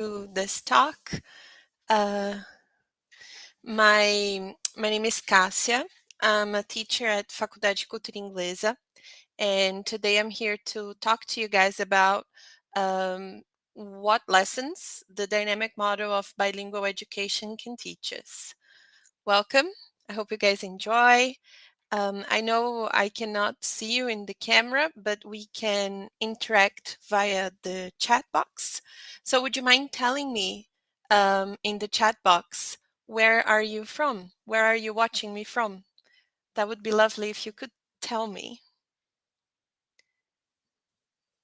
this talk. Uh, my name is Cássia. I'm a teacher at Faculdade Cultura Inglesa, and today I'm here to talk to you guys about um, what lessons the dynamic model of bilingual education can teach us. Welcome. I hope you guys enjoy. I know I cannot see you in the camera, but we can interact via the chat box. So would you mind telling me in the chat box, where are you from? Where are you watching me from? That would be lovely if you could tell me.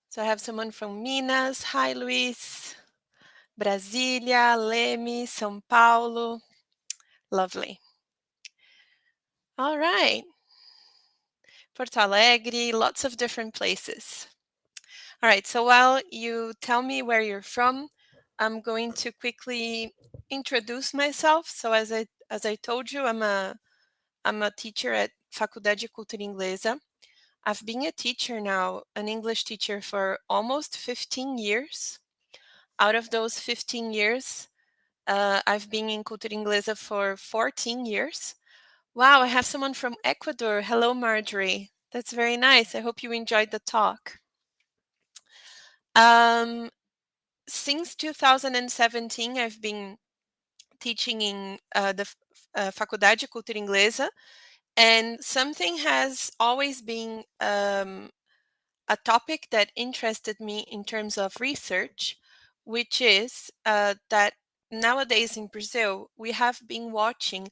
So I have someone from Minas. Hi, Luis. Brasília, Leme, São Paulo. Lovely. All right. Porto Alegre, lots of different places. All right, so while you tell me where you're from, I'm going to quickly introduce myself. So as I told you, I'm a teacher at Faculdade Cultura Inglesa. I've been a teacher now, an English teacher for almost 15 years. Out of those 15 years, I've been in Cultura Inglesa for 14 years. Wow, I have someone from Ecuador. Hello, Marjorie. That's very nice. I hope you enjoyed the talk. Um, since 2017, I've been teaching in the Faculdade Cultura Inglesa, and something has always been a topic that interested me in terms of research, which is that nowadays in Brazil we have been watching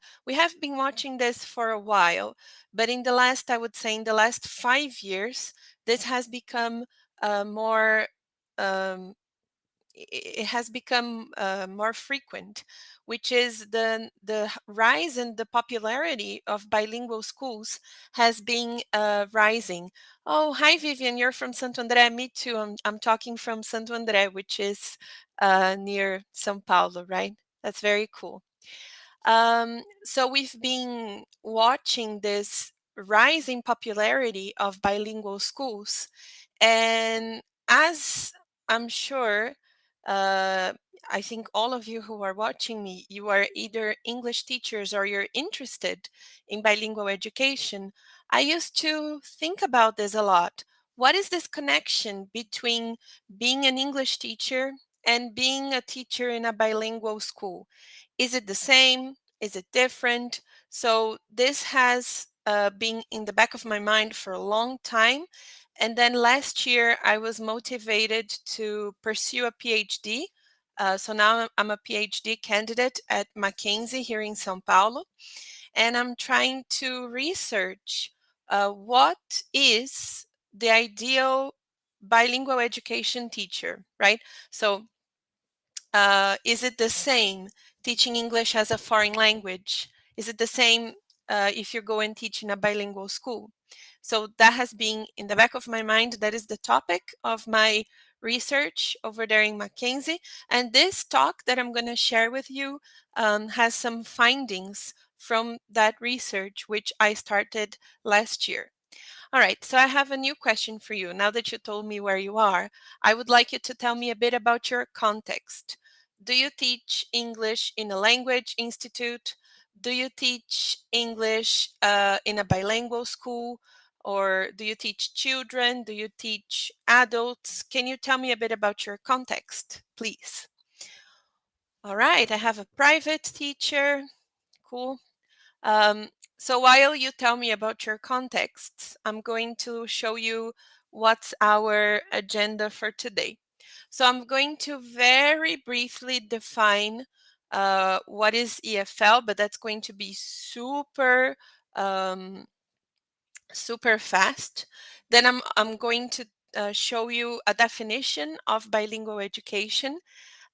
this for a while, but in the last, I would say in the last 5 years, this has become more um, it has become more frequent, which is the rise and the popularity of bilingual schools has been rising. Oh, hi Vivian, you're from Santo André. Me too. I'm talking from Santo André, which is near São Paulo, right? That's very cool. So we've been watching this rising popularity of bilingual schools, and as I'm sure, uh, I think all of you who are watching me, you are either English teachers or you're interested in bilingual education. I used to think about this a lot. What is this connection between being an English teacher and being a teacher in a bilingual school? Is it the same? Is it different? So this has been in the back of my mind for a long time. And then last year, I was motivated to pursue a PhD. So now I'm a PhD candidate at Mackenzie here in São Paulo. And I'm trying to research what is the ideal bilingual education teacher, right? So is it the same teaching English as a foreign language? Is it the same if you go and teach in a bilingual school? So that has been in the back of my mind. That is the topic of my research over there in Mackenzie. And this talk that I'm going to share with you has some findings from that research, which I started last year. All right, so I have a new question for you. Now that you told me where you are, I would like you to tell me a bit about your context. Do you teach English in a language institute? Do you teach English in a bilingual school? Or do you teach children? Do you teach adults? Can you tell me a bit about your context, please? All right, I have a private teacher. Cool. Um, so while you tell me about your contexts, I'm going to show you what's our agenda for today. So I'm going to very briefly define what is EFL, but that's going to be super fast. Then I'm going to show you a definition of bilingual education.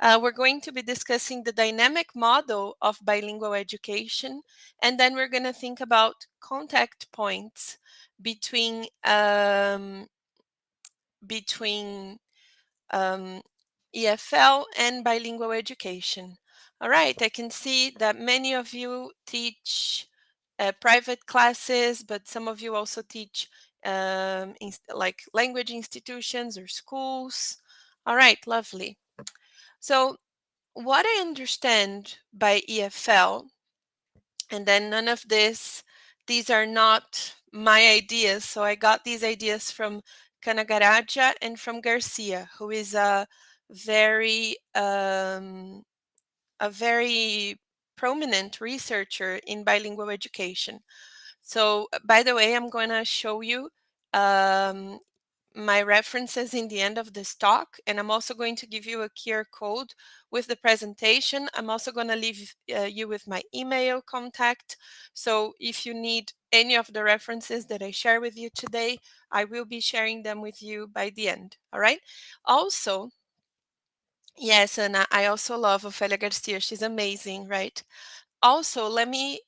We're going to be discussing the dynamic model of bilingual education, and then we're going to think about contact points between between EFL and bilingual education. All right, I can see that many of you teach private classes, but some of you also teach like language institutions or schools. All right, lovely. So what I understand by EFL, and then none of these are not my ideas. So I got these ideas from Canagaraja and from Garcia, who is very a very prominent researcher in bilingual education. So, by the way, I'm going to show you um, my references in the end of this talk, and I'm also going to give you a QR code with the presentation. I'm also going to leave you with my email contact. So if you need any of the references that I share with you today, I will be sharing them with you by the end. All right. Also, yes, and I also love Ofelia Garcia. She's amazing, right? Also, let me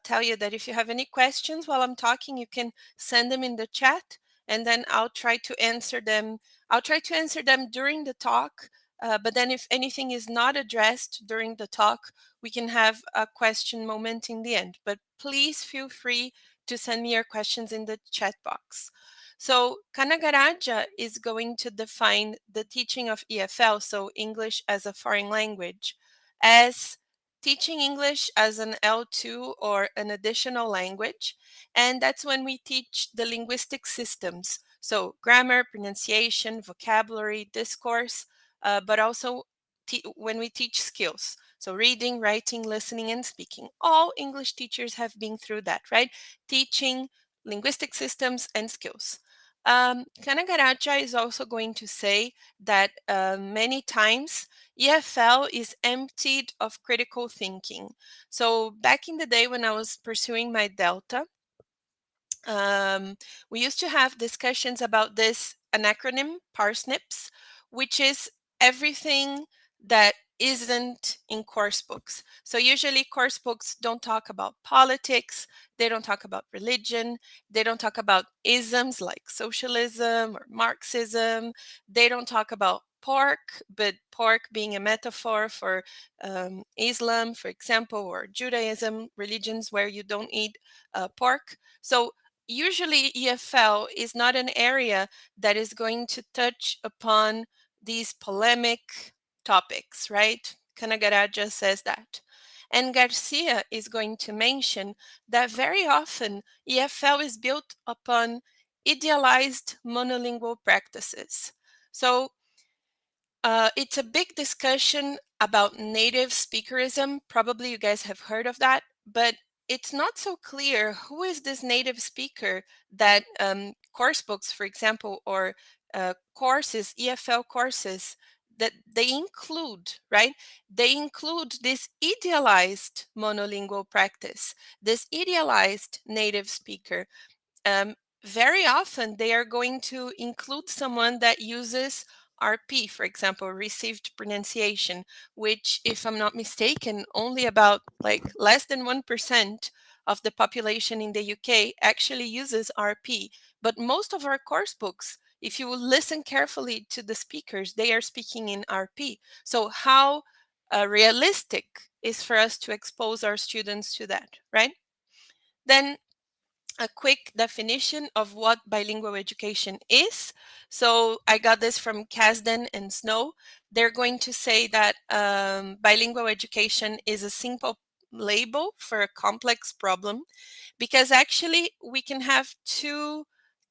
tell you that if you have any questions while I'm talking, you can send them in the chat, and then I'll try to answer them. I'll try to answer them during the talk, but then if anything is not addressed during the talk, we can have a question moment in the end. But please feel free to send me your questions in the chat box. So Kanagaraja is going to define the teaching of EFL, so English as a foreign language, as teaching English as an L2 or an additional language. And that's when we teach the linguistic systems. So grammar, pronunciation, vocabulary, discourse, but also when we teach skills. So reading, writing, listening, and speaking. All English teachers have been through that, right? Teaching linguistic systems and skills. Kanagaracha is also going to say that many times EFL is emptied of critical thinking. So back in the day when I was pursuing my Delta, um, we used to have discussions about this an acronym, PARSNIPs, which is everything that isn't in course books. So usually course books don't talk about politics, they don't talk about religion, they don't talk about isms like socialism or Marxism, they don't talk about pork, but pork being a metaphor for Islam, for example, or Judaism, religions where you don't eat pork. So usually EFL is not an area that is going to touch upon these polemic topics, right? Canagaraja says that. And Garcia is going to mention that very often EFL is built upon idealized monolingual practices. So it's a big discussion about native speakerism. Probably you guys have heard of that, but it's not so clear who is this native speaker that course books, for example, or courses, EFL courses, that they include, right? They include this idealized monolingual practice, this idealized native speaker. um, Very often they are going to include someone that uses RP, for example, received pronunciation, which, if I'm not mistaken, only about like less than 1% of the population in the UK actually uses RP. But most of our course books, if you listen carefully to the speakers, they are speaking in RP. So how realistic is for us to expose our students to that, right? Then a quick definition of what bilingual education is. So I got this from Kasdan and Snow. They're going to say that bilingual education is a simple label for a complex problem, because actually we can have two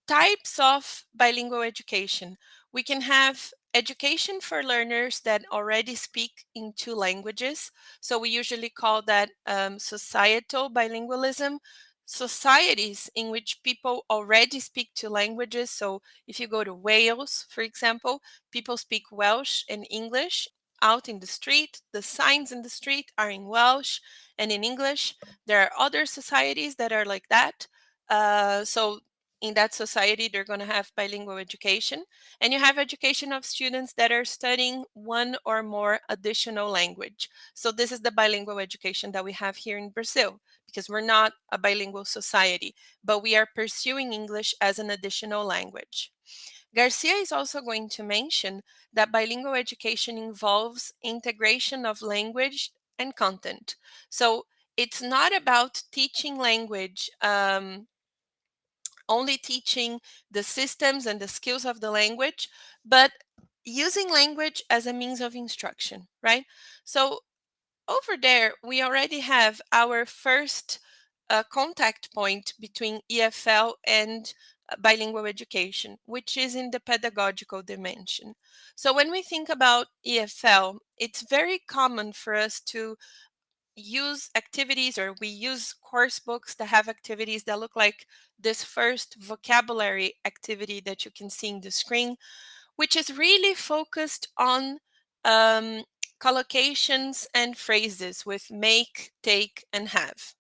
types of bilingual education. We can have education for learners that already speak in two languages. So we usually call that societal bilingualism. Societies in which people already speak two languages. So if you go to Wales, for example, people speak Welsh and English out in the street. The signs in the street are in Welsh and in English. There are other societies that are like that. So in that society, they're going to have bilingual education. And you have education of students that are studying one or more additional language. So this is the bilingual education that we have here in Brazil, because we're not a bilingual society, but we are pursuing English as an additional language. Garcia is also going to mention that bilingual education involves integration of language and content. So it's not about teaching language, only teaching the systems and the skills of the language, but using language as a means of instruction, right? So over there, we already have our first contact point between EFL and bilingual education, which is in the pedagogical dimension. So when we think about EFL, it's very common for us to use activities, or we use course books that have activities that look like this first vocabulary activity that you can see in the screen, which is really focused on um, collocations and phrases with make, take, and have.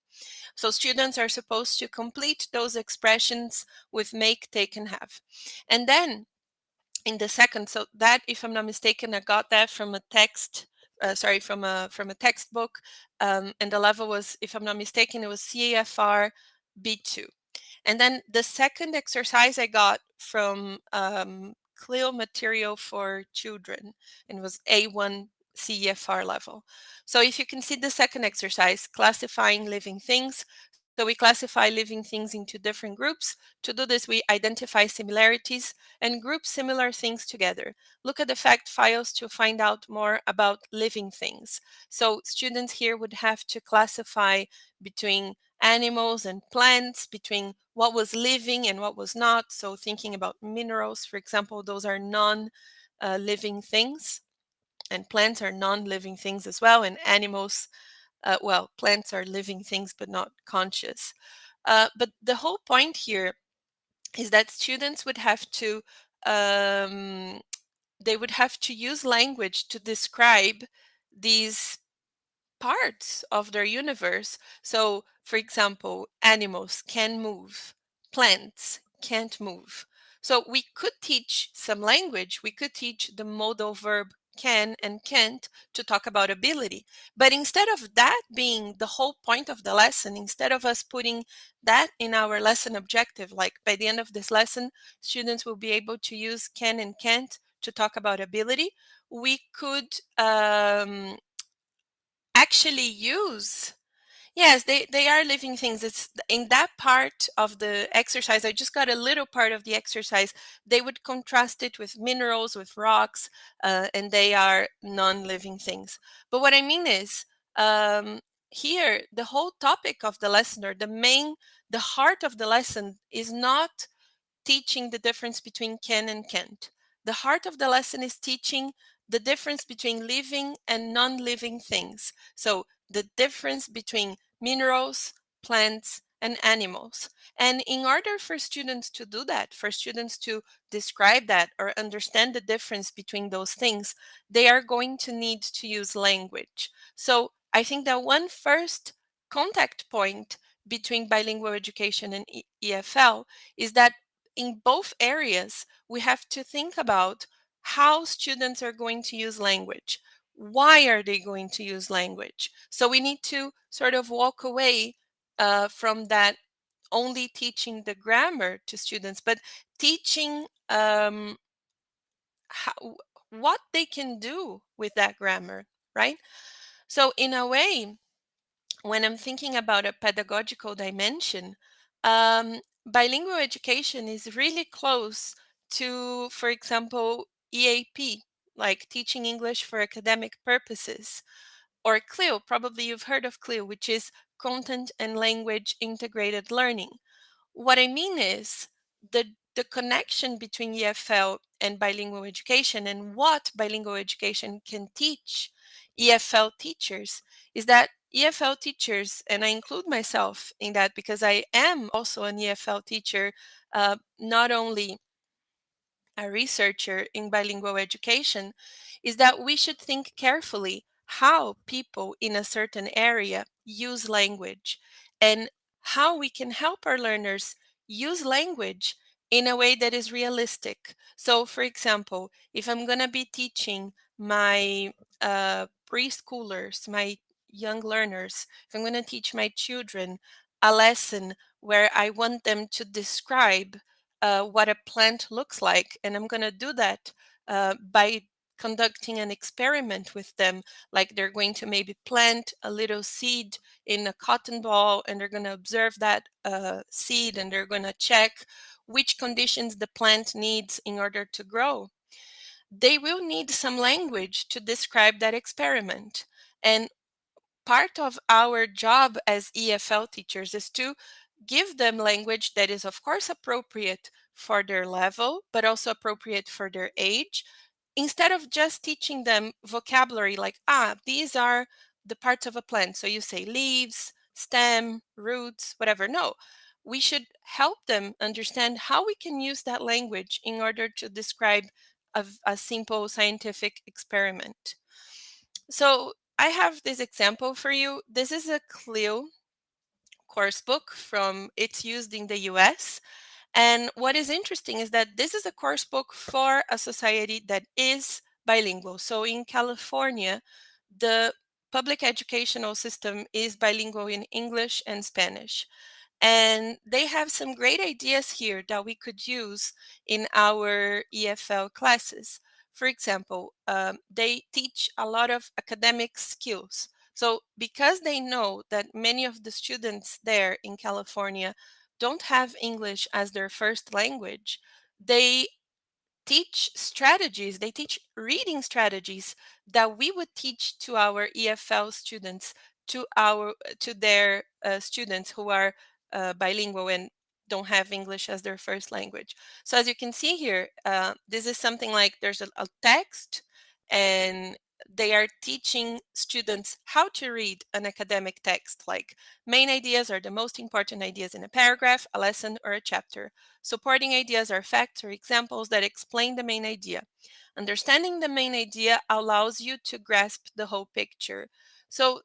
So students are supposed to complete those expressions with make, take, and have. And then in the second, so that, if I'm not mistaken, I got that from a text, from a textbook, and the level was, if I'm not mistaken, it was CAFR B2. And then the second exercise I got from CLIL material for children, and it was A1 CEFR level. So if you can see the second exercise, classifying living things. So we classify living things into different groups. To do this, we identify similarities and group similar things together. Look at the fact files to find out more about living things. So students here would have to classify between animals and plants, between what was living and what was not. So thinking about minerals, for example, those are non-living things, and plants are non-living things as well, and animals, well, plants are living things but not conscious. But the whole point here is that students would have to um, they would have to use language to describe these parts of their universe. So, for example, animals can move, plants can't move. So, we could teach some language, we could teach the modal verb can and can't to talk about ability. But instead of that being the whole point of the lesson, instead of us putting that in our lesson objective, like by the end of this lesson, students will be able to use can and can't to talk about ability, we could actually use. Yes, they are living things. It's in that part of the exercise. I just got a little part of the exercise. They would contrast it with minerals, with rocks, and they are non-living things. But what I mean is, here, the whole topic of the lesson, or the heart of the lesson, is not teaching the difference between can and can't. The heart of the lesson is teaching the difference between living and non-living things. So the difference between minerals, plants, and animals. And in order for students to do that, for students to describe that or understand the difference between those things, they are going to need to use language. So I think that one first contact point between bilingual education and EFL is that in both areas, we have to think about how students are going to use language. Why are they going to use language? So we need to sort of walk away from that only teaching the grammar to students, but teaching how, what they can do with that grammar, right? So in a way, when I'm thinking about a pedagogical dimension, bilingual education is really close to, for example, EAP, like teaching English for academic purposes, or CLIL. Probably you've heard of CLIL, which is Content and Language Integrated Learning. What I mean is the connection between EFL and bilingual education, and what bilingual education can teach EFL teachers, is that EFL teachers, and I include myself in that because I am also an EFL teacher, not only a researcher in bilingual education, is that we should think carefully how people in a certain area use language, and how we can help our learners use language in a way that is realistic. So, for example, if I'm going to be teaching my preschoolers, my young learners, if I'm going to teach my children a lesson where I want them to describe what a plant looks like. And I'm going to do that by conducting an experiment with them. Like they're going to maybe plant a little seed in a cotton ball, and they're going to observe that seed, and they're going to check which conditions the plant needs in order to grow. they will need some language to describe that experiment. And part of our job as EFL teachers is to give them language that is, of course, appropriate for their level, but also appropriate for their age, instead of just teaching them vocabulary like, these are the parts of a plant. So you say leaves, stem, roots, whatever. No, we should help them understand how we can use that language in order to describe a simple scientific experiment. So I have this example for you. This is a CLIL course book it's used in the US. And what is interesting is that this is a course book for a society that is bilingual. So in California, the public educational system is bilingual in English and Spanish. And they have some great ideas here that we could use in our EFL classes. For example, they teach a lot of academic skills. So because they know that many of the students there in California don't have English as their first language, they teach strategies, they teach reading strategies that we would teach to our EFL students, to their students who are bilingual and don't have English as their first language. So as you can see here, this is something like there's a text, and they are teaching students how to read an academic text, like main ideas are the most important ideas in a paragraph, a lesson, or a chapter. Supporting ideas are facts or examples that explain the main idea. Understanding the main idea allows you to grasp the whole picture. So,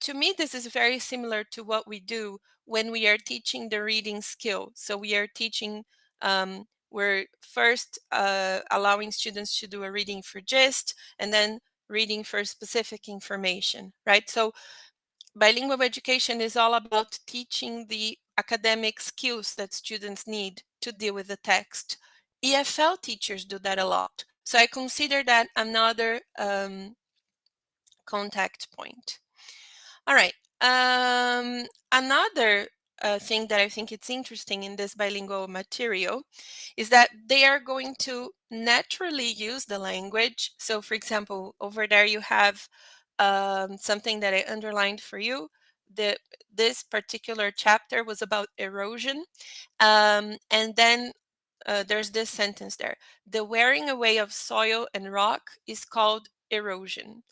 to me, this is very similar to what we do when we are teaching the reading skill. So, we are teaching, we're first allowing students to do a reading for gist and then reading for specific information, right? So, bilingual education is all about teaching the academic skills that students need to deal with the text. EFL teachers do that a lot. So I consider that another contact point. All right. Another thing that I think it's interesting in this bilingual material is that they are going to naturally use the language. So, for example, over there you have something that I underlined for you. This particular chapter was about erosion. And then there's this sentence there. The wearing away of soil and rock is called erosion.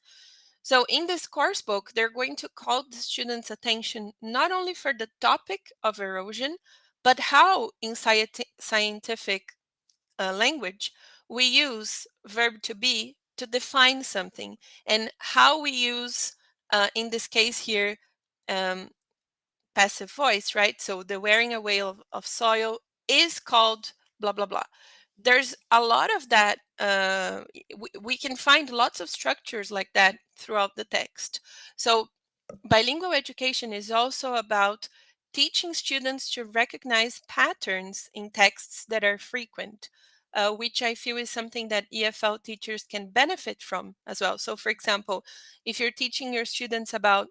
So in this course book, they're going to call the students' attention not only for the topic of erosion, but how in scientific language we use verb to be to define something, and how we use, in this case here, um, passive voice, right? So the wearing away of soil is called blah, blah, blah. There's a lot of that. We can find lots of structures like that throughout the text. So bilingual education is also about teaching students to recognize patterns in texts that are frequent, which I feel is something that EFL teachers can benefit from as well. So, for example, if you're teaching your students about,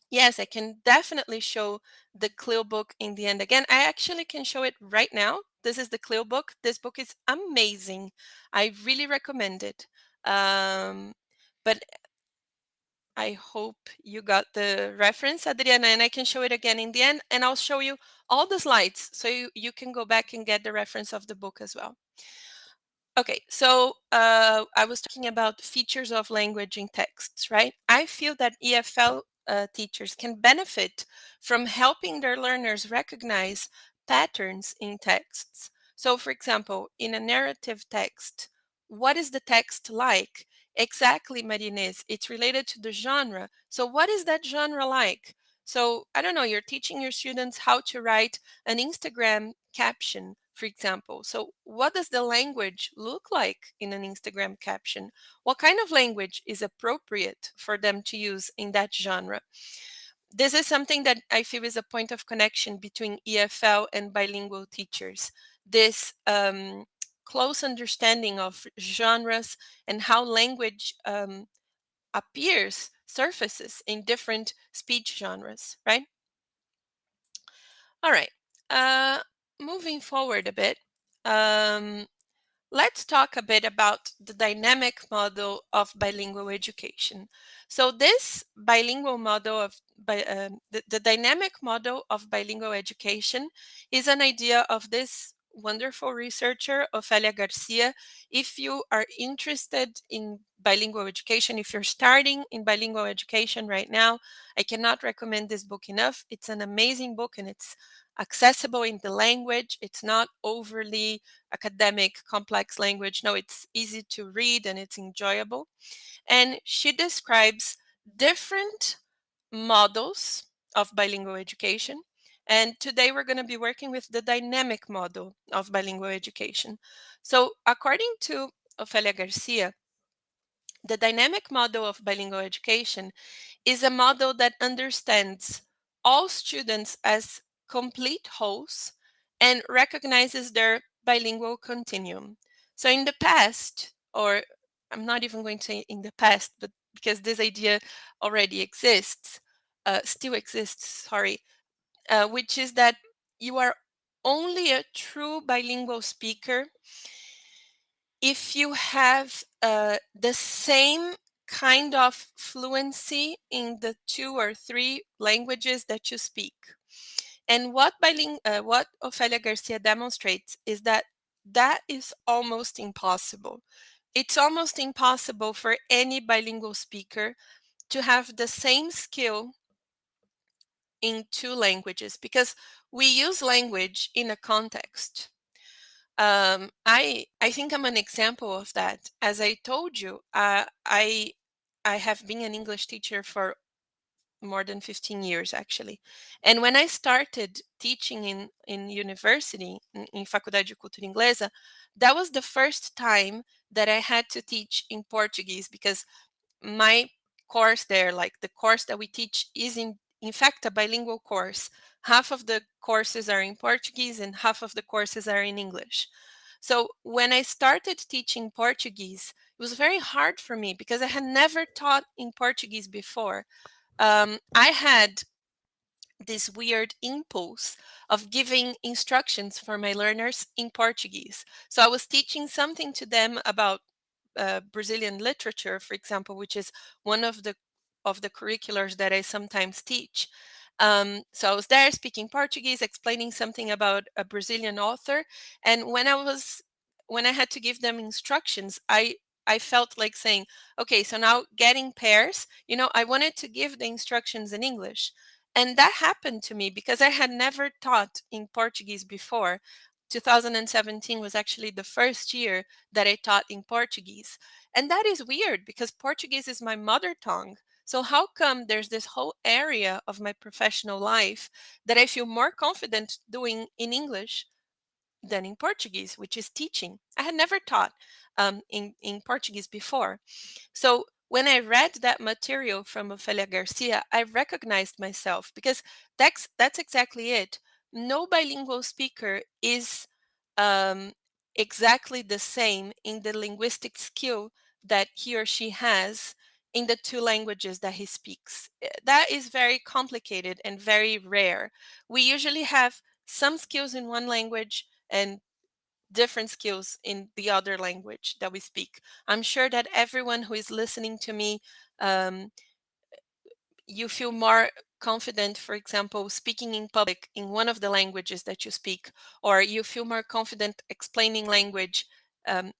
yes, I can definitely show the CLIL book in the end again. I actually can show it right now. This is the CLIL book. This book is amazing. I really recommend it. But I hope you got the reference, Adriana, and I can show it again in the end, and I'll show you all the slides so you can go back and get the reference of the book as well. Okay, so I was talking about features of language in texts, right? I feel that EFL teachers can benefit from helping their learners recognize patterns in texts. So, for example, in a narrative text, what is the text like? Exactly, Marinese. It's related to the genre. So, what is that genre like? So, I don't know, you're teaching your students how to write an Instagram caption, for example. So, what does the language look like in an Instagram caption? What kind of language is appropriate for them to use in that genre? This is something that I feel is a point of connection between EFL and bilingual teachers. This close understanding of genres and how language surfaces in different speech genres, right? All right. Uh, Moving forward a bit, um, let's talk a bit about the dynamic model of bilingual education. So this bilingual model the dynamic model of bilingual education is an idea of this wonderful researcher, Ofelia Garcia. If you are interested in bilingual education, if you're starting in bilingual education right now, I cannot recommend this book enough. It's an amazing book and it's accessible in the language. It's not overly academic, complex language. No, it's easy to read and it's enjoyable. And she describes different models of bilingual education. And today we're going to be working with the dynamic model of bilingual education. So, according to Ofelia Garcia, the dynamic model of bilingual education is a model that understands all students as complete wholes and recognizes their bilingual continuum. So, in the past, or I'm not even going to say in the past, but because this idea already exists, still exists, sorry, which is that you are only a true bilingual speaker if you have the same kind of fluency in the 2 or 3 languages that you speak. And what Ofelia Garcia demonstrates is that that is almost impossible. It's almost impossible for any bilingual speaker to have the same skill in 2 languages because we use language in a context. I think I'm an example of that. As I told you, I have been an English teacher for more than 15 years actually. And when I started teaching in university, in Faculdade Cultura Inglesa, that was the first time that I had to teach in Portuguese because my course there, like the course that we teach, is in fact a bilingual course. Half of the courses are in Portuguese and half of the courses are in English. So when I started teaching Portuguese, it was very hard for me because I had never taught in Portuguese before. I had this weird impulse of giving instructions for my learners in Portuguese. So I was teaching something to them about Brazilian literature, for example, which is one of the curriculars that I sometimes teach. So I was there speaking Portuguese, explaining something about a Brazilian author, and when I had to give them instructions, I felt like saying, okay, so now getting pairs, I wanted to give the instructions in English. And that happened to me because I had never taught in Portuguese before. 2017 was actually the first year that I taught in Portuguese. And that is weird because Portuguese is my mother tongue. So, how come there's this whole area of my professional life that I feel more confident doing in English than in Portuguese, which is teaching? I had never taught in Portuguese before. So when I read that material from Ofelia Garcia, I recognized myself because that's exactly it. No bilingual speaker is um, exactly the same in the linguistic skill that he or she has in the 2 languages that he speaks. That is very complicated and very rare. We usually have some skills in one language and different skills in the other language that we speak. I'm sure that everyone who is listening to me, um, you feel more confident, for example, speaking in public in one of the languages that you speak, or you feel more confident um,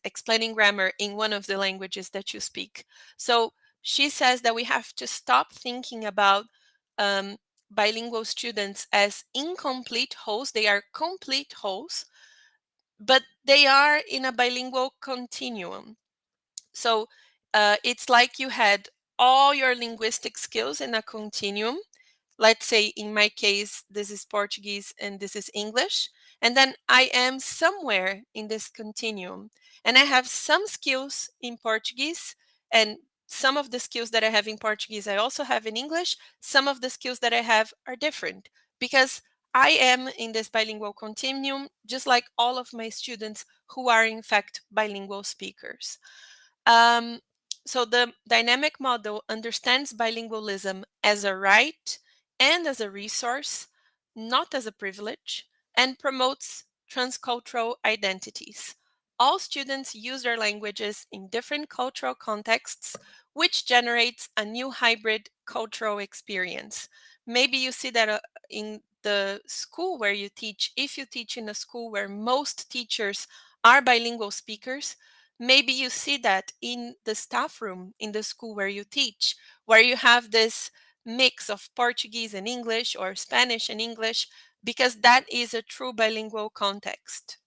explaining grammar in one of the languages that you speak. So she says that we have to stop thinking about um, bilingual students as incomplete wholes. They are complete wholes, but they are in a bilingual continuum. So it's like you had all your linguistic skills in a continuum. Let's say in my case, this is Portuguese and this is English. And then I am somewhere in this continuum. And I have some skills in Portuguese, and some of the skills that I have in Portuguese, I also have in English. Some of the skills that I have are different because I am in this bilingual continuum, just like all of my students who are, in fact, bilingual speakers. Um, so the dynamic model understands bilingualism as a right and as a resource, not as a privilege, and promotes transcultural identities. all students use their languages in different cultural contexts, which generates a new hybrid cultural experience. Maybe you see that in the school where you teach, if you teach in a school where most teachers are bilingual speakers, maybe you see that in the staff room in the school where you teach, where you have this mix of Portuguese and English or Spanish and English, because that is a true bilingual context.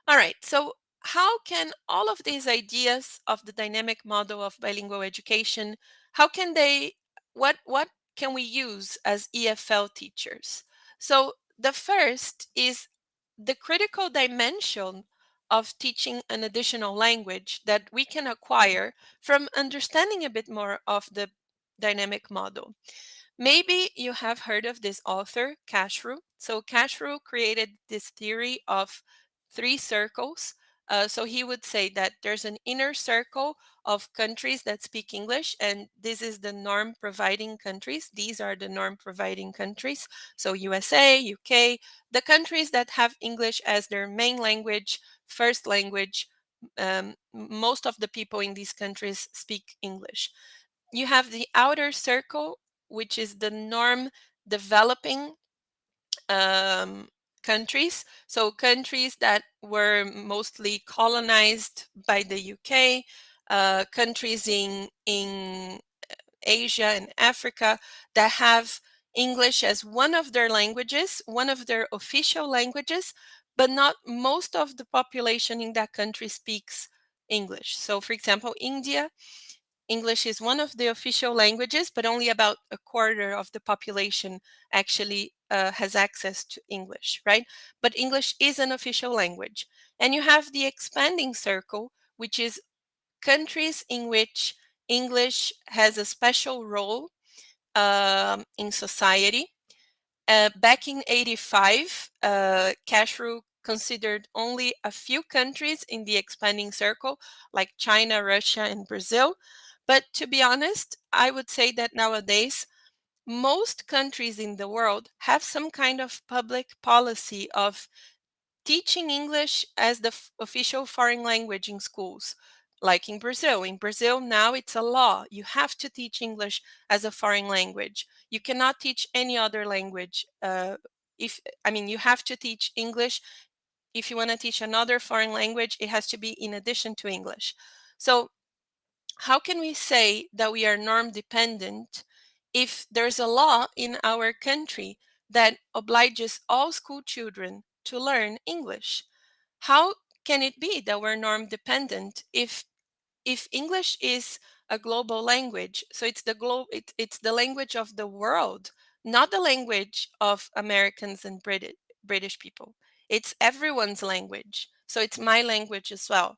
All right, so how can all of these ideas of the dynamic model of bilingual education, how can they, what can we use as EFL teachers? So the first is the critical dimension of teaching an additional language that we can acquire from understanding a bit more of the dynamic model. Maybe you have heard of this author, Cashrew. So Cashrew created this theory of three circles. So he would say that there's an inner circle of countries that speak English, and this is the norm providing countries. These are the norm providing countries. So USA, UK, the countries that have English as their main language, first language. Most of the people in these countries speak English. You have the outer circle, which is the norm developing um, countries. So countries that were mostly colonized by the UK, countries in Asia and Africa that have English as one of their languages, one of their official languages, but not most of the population in that country speaks English. So, for example, India, English is one of the official languages, but only about a quarter of the population actually has access to English, right? But English is an official language. And you have the expanding circle, which is countries in which English has a special role in society. Back in 85, Cashrew considered only a few countries in the expanding circle, like China, Russia, and Brazil. But to be honest, I would say that nowadays, most countries in the world have some kind of public policy of teaching English as the official foreign language in schools, like in Brazil. In Brazil, now it's a law. You have to teach English as a foreign language. You cannot teach any other language. If I mean, you have to teach English. If you want to teach another foreign language, it has to be in addition to English. So, how can we say that we are norm dependent if there's a law in our country that obliges all school children to learn English? How can it be that we're norm dependent if English is a global language? So it's it's the language of the world, not the language of Americans and British people. It's everyone's language. So it's my language as well.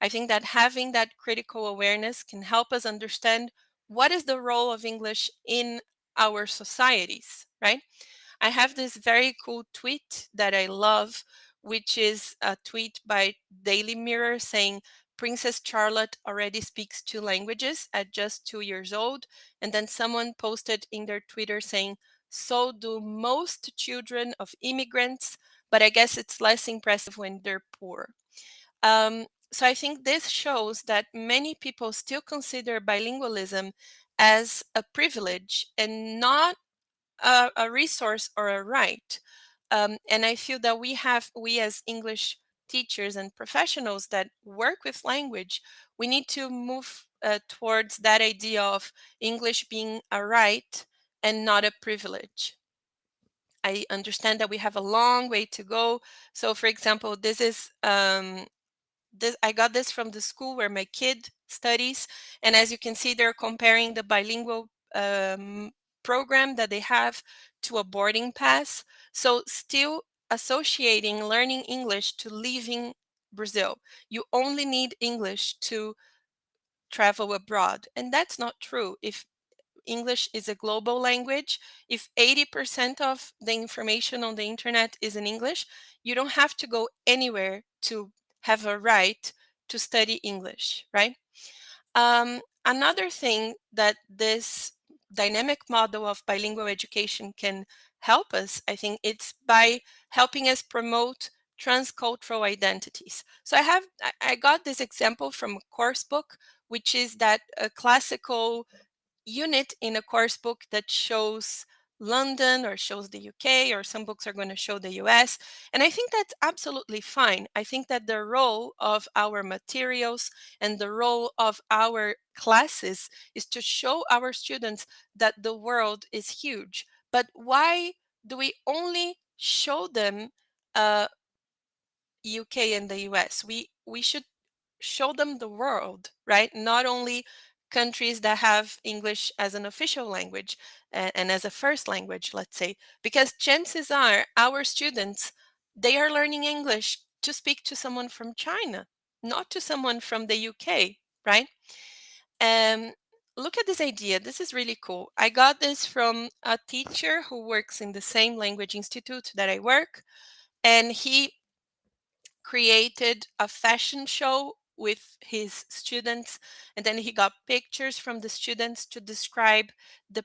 I think that having that critical awareness can help us understand what is the role of English in our societies, right? I have this very cool tweet that I love, which is a tweet by Daily Mirror saying Princess Charlotte already speaks two languages at just 2 years old. And then someone posted in their Twitter saying, so do most children of immigrants, but I guess it's less impressive when they're poor. So I think this shows that many people still consider bilingualism as a privilege and not a resource or a right. And I feel that we as English teachers and professionals that work with language, we need to move towards that idea of English being a right and not a privilege. I understand that we have a long way to go. So, for example, this I got this from the school where my kid studies, and as you can see, they're comparing the bilingual program that they have to a boarding pass. So still associating learning English to leaving Brazil. You only need English to travel abroad, and that's not true. If English is a global language, if 80% of the information on the internet is in English, you don't have to go anywhere to have a right to study English, right? Another thing that this dynamic model of bilingual education can help us, I think it's by helping us promote transcultural identities. So I got this example from a course book, which is that a classical unit in a course book that shows London or shows the UK, or some books are going to show the US. And I think that's absolutely fine. I think that the role of our materials and the role of our classes is to show our students that the world is huge. But why do we only show them UK and the US? We should show them the world, right? Not only countries that have English as an official language and as a first language, let's say, because chances are our students, they are learning English to speak to someone from China, not to someone from the UK, right? Um, Look at this idea. This is really cool. I got this from a teacher who works in the same language institute that I work, and he created a fashion show with his students, and then he got pictures from the students to describe the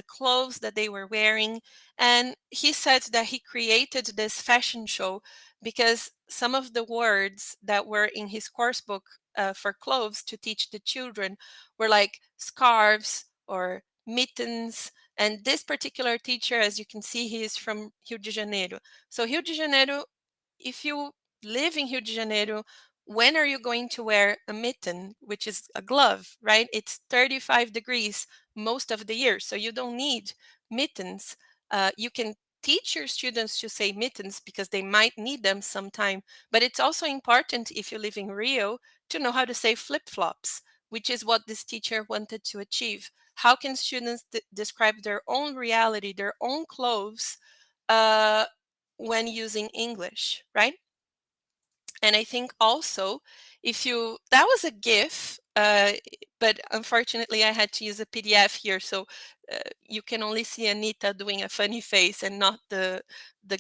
clothes that they were wearing. And he said that he created this fashion show because some of the words that were in his course book for clothes to teach the children were like scarves or mittens. And this particular teacher, as you can see, he is from Rio de Janeiro. So Rio de Janeiro, if you live in Rio de Janeiro, when are you going to wear a mitten, which is a glove, right? It's 35 degrees most of the year, so you don't need mittens. You can teach your students to say mittens because they might need them sometime, but it's also important, if you live in Rio, to know how to say flip-flops, which is what this teacher wanted to achieve. How can students describe their own reality, their own clothes, uh, when using English, right? And I think also, if you, that was a GIF, but unfortunately I had to use a PDF here, so you can only see Anita doing a funny face and not the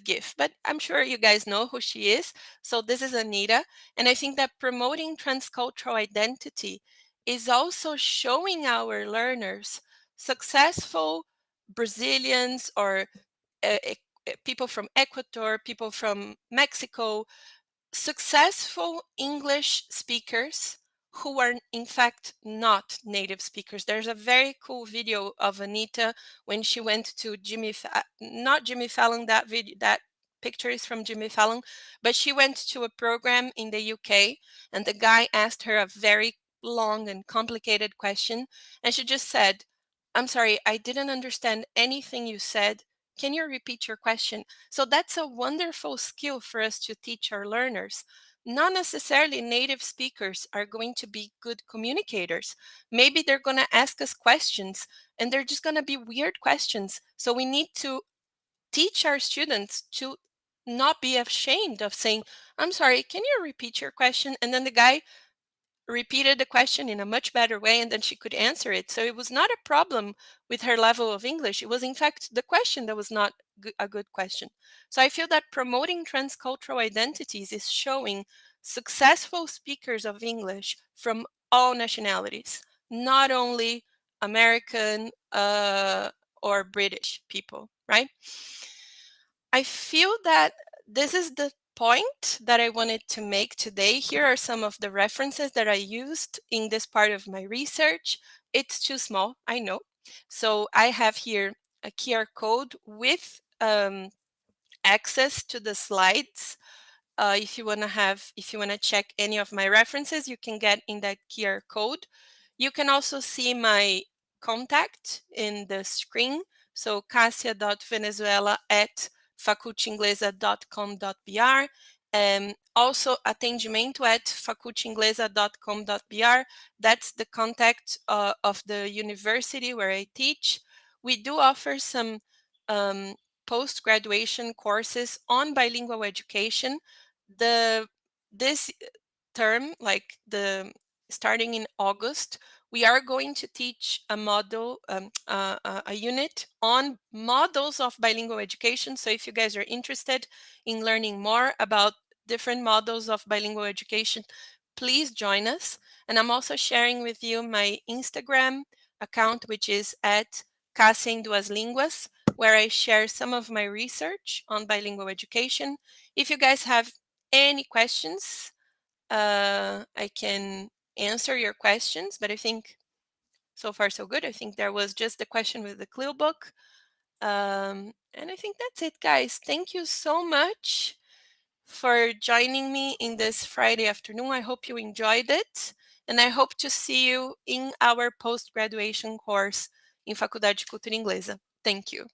GIF. But I'm sure you guys know who she is. So this is Anita, and I think that promoting transcultural identity is also showing our learners successful Brazilians or people from Ecuador, people from Mexico, successful English speakers who are in fact not native speakers. There's a very cool video of Anita when she went to not Jimmy Fallon, that video, that picture is from Jimmy Fallon, but she went to a program in the UK, and the guy asked her a very long and complicated question, and she just said, "I'm sorry, I didn't understand anything you said. Can you repeat your question?" So that's a wonderful skill for us to teach our learners. Not necessarily native speakers are going to be good communicators. Maybe they're going to ask us questions and they're just going to be weird questions. So we need to teach our students to not be ashamed of saying, "I'm sorry, can you repeat your question?" And then the guy repeated the question in a much better way, and then she could answer it. So it was not a problem with her level of English. It was, in fact, the question that was not a good question. So I feel that promoting transcultural identities is showing successful speakers of English from all nationalities, not only American or British people, right? I feel that this is the point that I wanted to make today. Here are some of the references that I used in this part of my research. It's too small, I know. So I have here a QR code with access to the slides. If you want to check any of my references, you can get in that QR code. You can also see my contact in the screen. So Cássia.Venezuela at facultyinglesa.com.br. Also atendimento at facultyinglesa.com.br. That's the contact of the university where I teach. We do offer some post-graduation courses on bilingual education. This term, like the starting in August, we are going to teach a model, a unit on models of bilingual education. So if you guys are interested in learning more about different models of bilingual education, please join us. And I'm also sharing with you my Instagram account, which is at Cássia em Duas Línguas. where I share some of my research on bilingual education. If you guys have any questions, I can answer your questions, but I think so far so good. I think there was just the question with the clue book. And I think that's it, guys. Thank you so much for joining me in this Friday afternoon. I hope you enjoyed it, and I hope to see you in our post-graduation course in Faculdade Cultura Inglesa. Thank you.